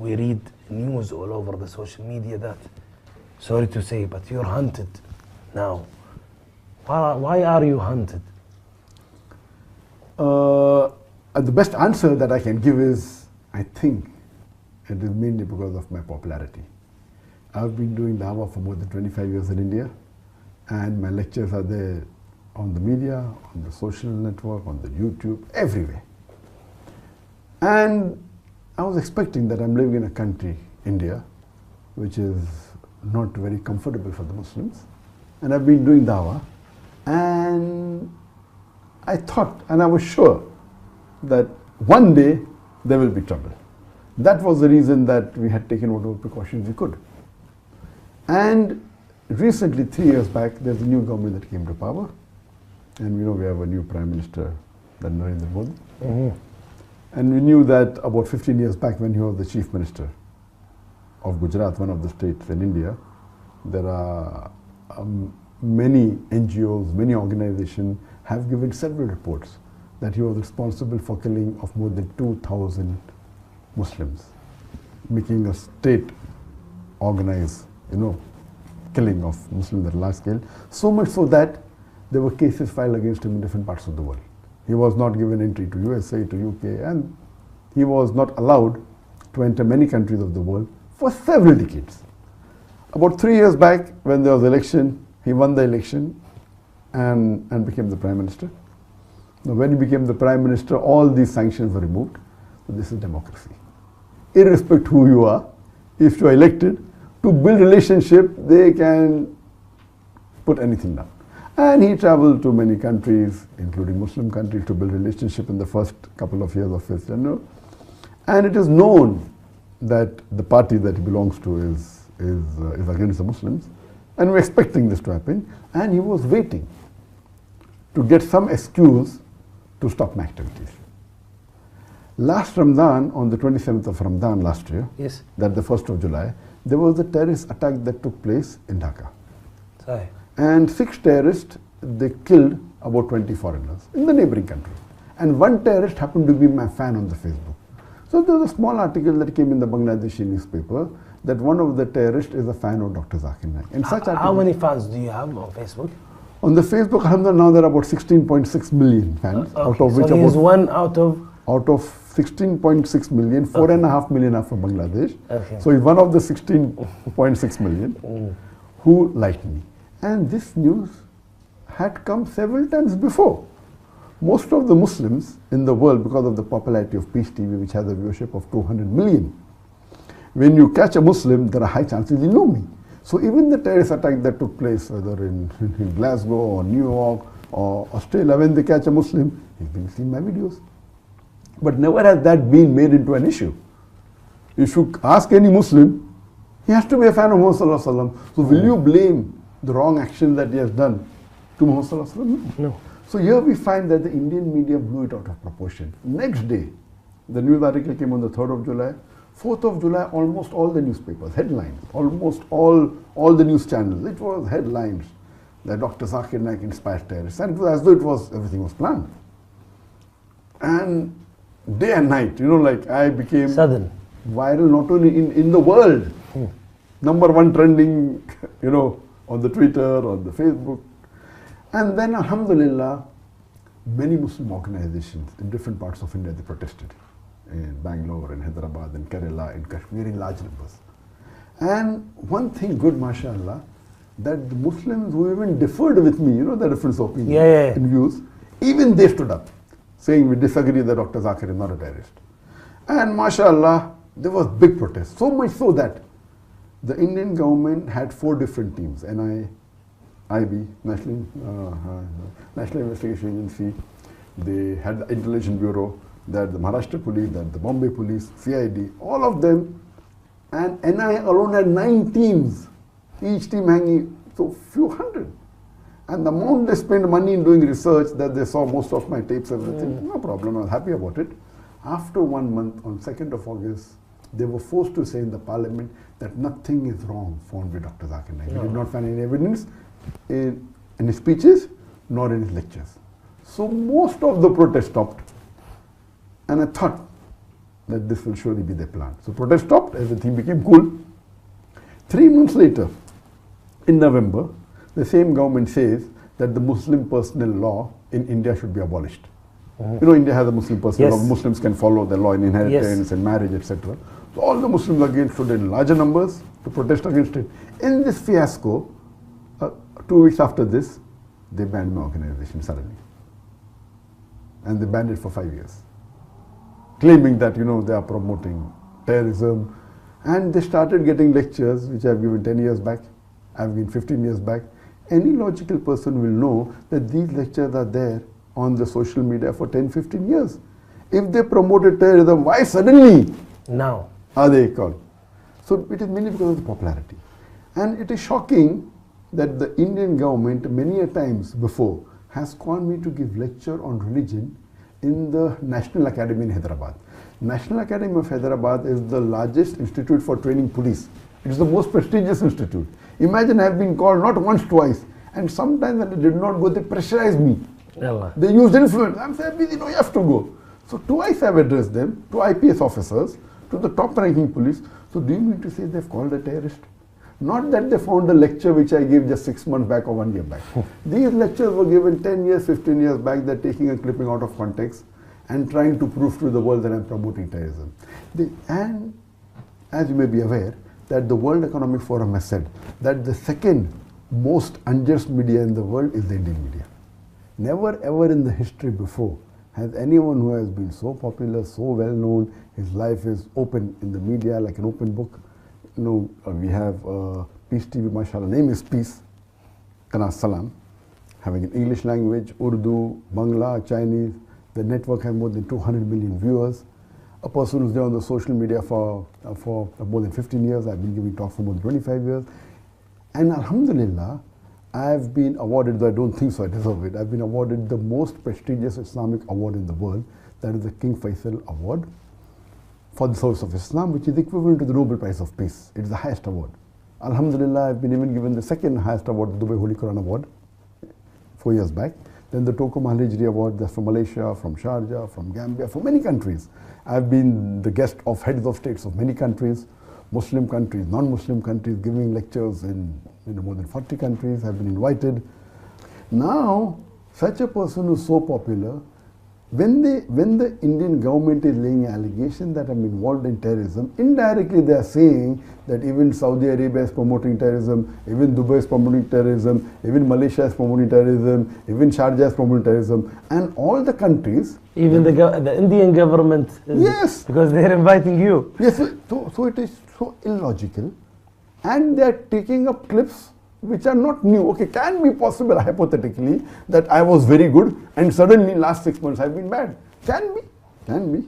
we read news all over the social media that, sorry to say, but you're hunted now. Why are you hunted? The best answer that I can give is, I think it is mainly because of my popularity. I've been doing dawah for more than 25 years in India, and my lectures are there on the media, on the social network, on the YouTube, everywhere. And I was expecting that I'm living in a country, India, which is not very comfortable for the Muslims. And I've been doing dawah, and I thought, and I was sure, that one day there will be trouble. That was the reason that we had taken whatever precautions we could. And recently, 3 years back, there's a new government that came to power. And we know we have a new Prime Minister, that Narendra Modi. And we knew that about 15 years back, when he was the Chief Minister of Gujarat, one of the states in India, there are many NGOs, many organizations have given several reports that he was responsible for killing of more than 2,000 Muslims, making a state organized, killing of Muslims at large scale. So much so that there were cases filed against him in different parts of the world. He was not given entry to USA, to UK, and he was not allowed to enter many countries of the world for several decades. About 3 years back, when there was election, he won the election and became the Prime Minister. Now, when he became the Prime Minister, all these sanctions were removed. So this is democracy. Irrespective of who you are, if you are elected, to build relationship, they can put anything down. And he traveled to many countries, including Muslim countries, to build relationship in the first couple of years of his tenure. And it is known that the party that he belongs to is against the Muslims. And we're expecting this to happen. And he was waiting to get some excuse to stop my activities. Last Ramadan, on the 27th of Ramadan last year, yes, that the 1st of July, there was a terrorist attack that took place in Dhaka. Sorry. And 6 terrorists, they killed about 20 foreigners in the neighboring country. And one terrorist happened to be my fan on the Facebook. So there was a small article that came in the Bangladeshi newspaper that one of the terrorists is a fan of Dr. ذاکر Naik. And such how many fans do you have on Facebook? On the Facebook, alhamdulillah, now there are about 16.6 million fans, okay. out of which so he is about one out of 16.6 million, 4.5 million are from Bangladesh. Okay. So he's one of the 16.6 million who liked me. And this news had come several times before. Most of the Muslims in the world, because of the popularity of Peace TV, which has a viewership of 200 million, when you catch a Muslim, there are high chances you know me. So even the terrorist attack that took place, whether in Glasgow or New York or Australia, when they catch a Muslim, he's been seeing my videos. But never has that been made into an issue. If you ask any Muslim, he has to be a fan of Muhammad Sallallahu Alaihi Wasallam. So will you blame the wrong action that he has done to Muhammad Sallallahu Alaihi Wasallam? No. So here we find that the Indian media blew it out of proportion. Next day, the news article came on the 3rd of July. 4th of July, almost all the newspapers, headlines, almost all the news channels, it was headlines that Dr. ذاکر Naik inspired terrorists. And it was as though everything was planned. And day and night, I became sudden viral not only in the world, #1 trending, on the Twitter, on the Facebook. And then, alhamdulillah, many Muslim organizations in different parts of India, they protested. In Bangalore, in Hyderabad, in Kerala, in Kashmir, in large numbers. And one thing good, mashallah, that the Muslims who even differed with me, the difference of opinion in views, even they stood up, saying we disagree that Dr. ذاکر is not a terrorist. And mashallah, there was big protest, so much so that the Indian government had 4 different teams, NIB, National Investigation Agency, they had the Intelligence Bureau, that the Maharashtra Police, that the Bombay Police, CID, all of them, and NIA alone had 9 teams, each team hanging, so few hundred. And the amount they spent money in doing research, that they saw most of my tapes, everything, no problem, I was happy about it. After 1 month, on 2nd of August, they were forced to say in the parliament that nothing is wrong found with Dr. ذاکر Naik. We did not find any evidence in his speeches, nor in his lectures. So most of the protest stopped. And I thought, that this will surely be their plan. So protest stopped, everything became cool. 3 months later, in November, the same government says that the Muslim personal law in India should be abolished. You know, India has a Muslim personal law. Muslims can follow the law in inheritance and marriage, etc. So all the Muslims again stood in larger numbers to protest against it. In this fiasco, 2 weeks after this, they banned my organization suddenly. And they banned it for 5 years, claiming that, you know, they are promoting terrorism. And they started getting lectures, which I've given 10 years back, I've given 15 years back. Any logical person will know that these lectures are there on the social media for 10, 15 years. If they promoted terrorism, why suddenly now are they called? So it is mainly because of the popularity. And it is shocking that the Indian government many a times before has called me to give lecture on religion in the National Academy in Hyderabad. National Academy of Hyderabad is the largest institute for training police. It is the most prestigious institute. Imagine I have been called not once, twice, and sometimes when I did not go, they pressurized me. Allah. They used influence. I'm saying, busy, no, you have to go. So twice I've addressed them, to IPS officers, to the top ranking police. So do you mean to say they've called a terrorist? Not that they found a lecture which I gave just 6 months back or 1 year back. These lectures were given 10 years, 15 years back. They're taking a clipping out of context and trying to prove to the world that I'm promoting terrorism. And as you may be aware, that the World Economic Forum has said that the second most unjust media in the world is the Indian media. Never ever in the history before has anyone who has been so popular, so well known, his life is open in the media like an open book. You know, we have Peace TV, mashallah, name is Peace, Kana Salam, having an English language, Urdu, Bangla, Chinese. The network has more than 200 million viewers. A person who's there on the social media for more than 15 years. I've been giving talks for more than 25 years. And alhamdulillah, I've been awarded, though I don't think so, I deserve it, I've been awarded the most prestigious Islamic award in the world. That is the King Faisal Award for the service of Islam, which is equivalent to the Nobel Prize of Peace. It's the highest award. Alhamdulillah, I've been even given the second highest award, the Dubai Holy Quran Award, 4 years back. Then the Toko Mahalijri Award, that's from Malaysia, from Sharjah, from Gambia, from many countries. I've been the guest of heads of states of many countries, Muslim countries, non-Muslim countries, giving lectures in more than 40 countries. I've been invited. Now, such a person who's so popular, when the Indian government is laying an allegation that I'm involved in terrorism, indirectly they are saying that even Saudi Arabia is promoting terrorism, even Dubai is promoting terrorism, even Malaysia is promoting terrorism, even Sharjah is promoting terrorism, and all the countries. Even the Indian government is, yes, because they're inviting you. Yes, so it is so illogical, and they are taking up clips which are not new. Okay, can be possible hypothetically that I was very good and suddenly last 6 months I've been bad. Can be.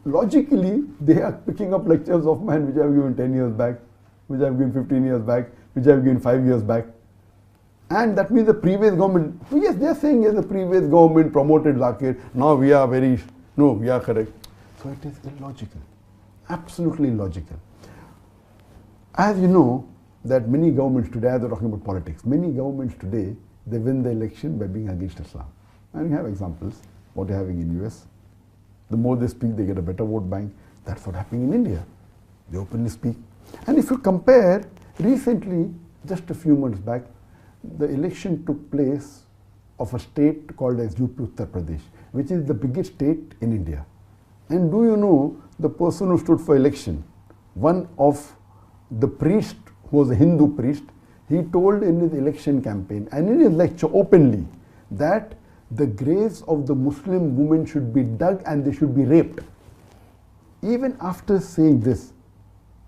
Logically, they are picking up lectures of mine which I've given 10 years back, which I've given 15 years back, which I've given 5 years back. And that means the previous government, yes, they are saying yes, the previous government promoted ذاکر, now we are we are correct. So it is illogical, absolutely illogical. As you know, that many governments today, as they're talking about politics, many governments today, they win the election by being against Islam. And we have examples, what they're having in US. The more they speak, they get a better vote bank. That's what's happening in India. They openly speak. And if you compare, recently, just a few months back, the election took place of a state called as UP Uttar Pradesh, which is the biggest state in India. And do you know, the person who stood for election, one of the priest who was a Hindu priest, he told in his election campaign and in his lecture openly that the graves of the Muslim women should be dug and they should be raped. Even after saying this,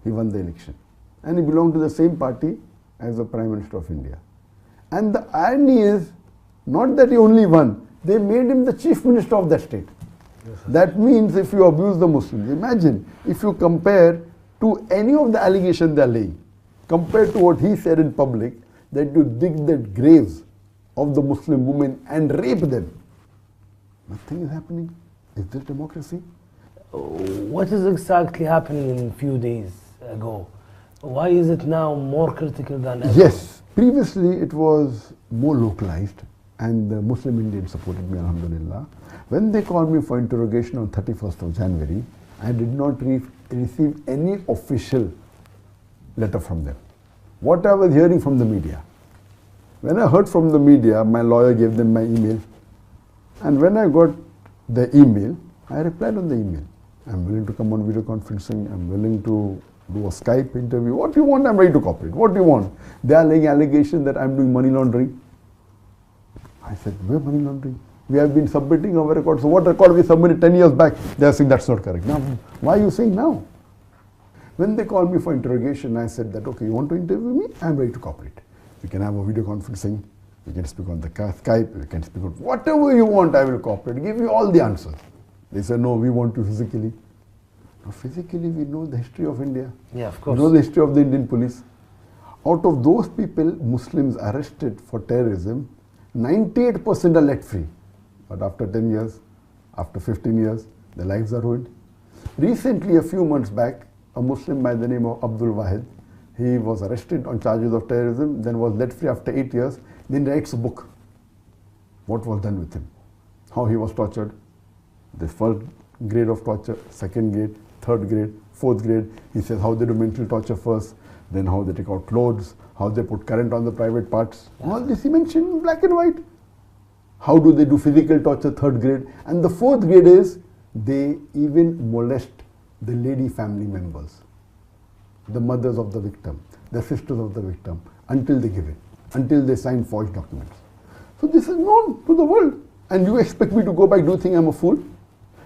he won the election. And he belonged to the same party as the Prime Minister of India. And the irony is, not that he only won, they made him the Chief Minister of that state. Yes, that means if you abuse the Muslims, imagine if you compare to any of the allegations they are laying, compared to what he said in public, that you dig the graves of the Muslim women and rape them. Nothing is happening. Is this democracy? What is exactly happening in a few days ago? Why is it now more critical than ever? Yes, previously it was more localized and the Muslim Indians supported me, alhamdulillah. When they called me for interrogation on 31st of January, I did not receive any official letter from them. What I was hearing from the media. When I heard from the media, my lawyer gave them my email. And when I got the email, I replied on the email. I'm willing to come on video conferencing. I'm willing to do a Skype interview. What you want, I'm ready to cooperate. What do you want? They are laying allegation that I'm doing money laundering. I said, where money laundering? We have been submitting our records. So what record we submitted 10 years back? They are saying that's not correct. Now, why are you saying now? When they called me for interrogation, I said that, okay, you want to interview me? I'm ready to cooperate. We can have a video conferencing. We can speak on the Skype. We can speak on whatever you want, I will cooperate. Give you all the answers. They said, no, we want you physically. Now, physically, we know the history of India. Yeah, of course. We know the history of the Indian police. Out of those people, Muslims arrested for terrorism, 98% are let free. But after 10 years, after 15 years, their lives are ruined. Recently, a few months back, a Muslim by the name of Abdul Wahid, he was arrested on charges of terrorism, then was let free after 8 years, then writes a book. What was done with him? How he was tortured. The first grade of torture, second grade, third grade, fourth grade. He says how they do mental torture first, then how they take out clothes, how they put current on the private parts. All this he mentioned in black and white. How do they do physical torture, third grade? And the fourth grade is they even molest the lady family members, the mothers of the victim, the sisters of the victim, until they give it, until they sign forged documents. So this is known to the world. And you expect me to go back, do you think I'm a fool?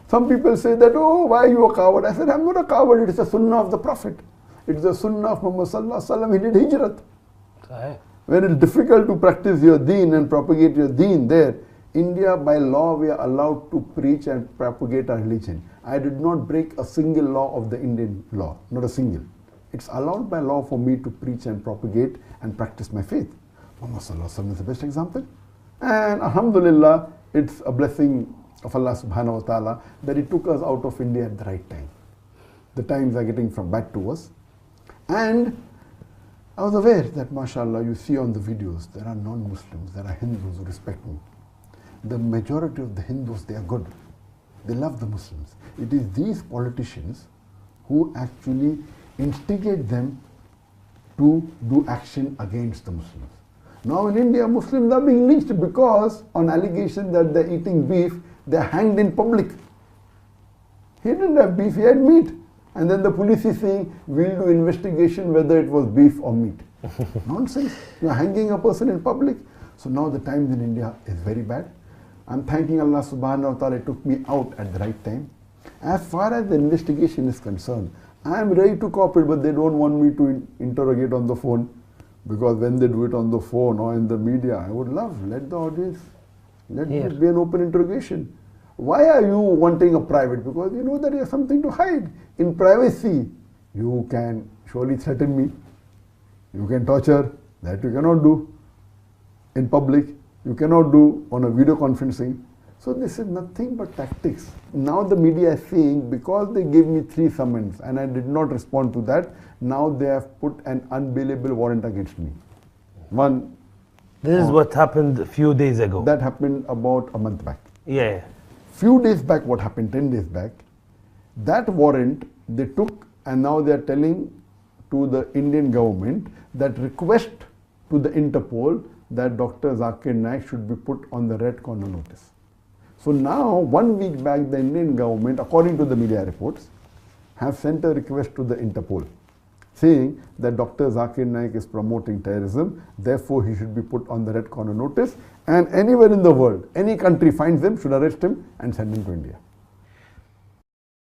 Some people say that, oh, why are you a coward? I said, I'm not a coward, it is a sunnah of the Prophet. It is a sunnah of Muhammad sallallahu alaihi wasallam. He did hijrat. Sahih. When it's difficult to practice your deen and propagate your deen there, India by law we are allowed to preach and propagate our religion. I did not break a single law of the Indian law, not a single. It's allowed by law for me to preach and propagate and practice my faith. Muhammad sallallahu alaihi wasallam is the best example. And alhamdulillah, it's a blessing of Allah subhanahu wa ta'ala that He took us out of India at the right time. The times are getting from back to us. And I was aware that, mashallah, you see on the videos, there are non-Muslims, there are Hindus who respect me. The majority of the Hindus, they are good. They love the Muslims. It is these politicians who actually instigate them to do action against the Muslims. Now in India, Muslims are being lynched because on allegation that they're eating beef, they're hanged in public. He didn't have beef, he had meat. And then the police is saying, we'll do investigation whether it was beef or meat. Nonsense. You're hanging a person in public. So now the times in India is very bad. I'm thanking Allah subhanahu wa ta'ala, it took me out at the right time. As far as the investigation is concerned, I'm ready to cooperate, but they don't want me to interrogate on the phone. Because when they do it on the phone or in the media, I would love, let the audience, let it be an open interrogation. Why are you wanting a private? Because you know that you have something to hide. In privacy, you can surely threaten me. You can torture. That you cannot do. In public, you cannot do on a video conferencing. So this is nothing but tactics. Now the media is saying, because they gave me 3 summons and I did not respond to that, now they have put an unbailable warrant against me. One. This is what happened a few days ago. That happened about a month back. Yeah. Few days back, what happened, 10 days back, that warrant they took and now they are telling to the Indian government that request to the Interpol that Dr. ذاکر Naik should be put on the red corner notice. So now, 1 week back, the Indian government, according to the media reports, have sent a request to the Interpol saying that Dr. ذاکر Naik is promoting terrorism, therefore he should be put on the red corner notice, and anywhere in the world, any country finds him, should arrest him and send him to India.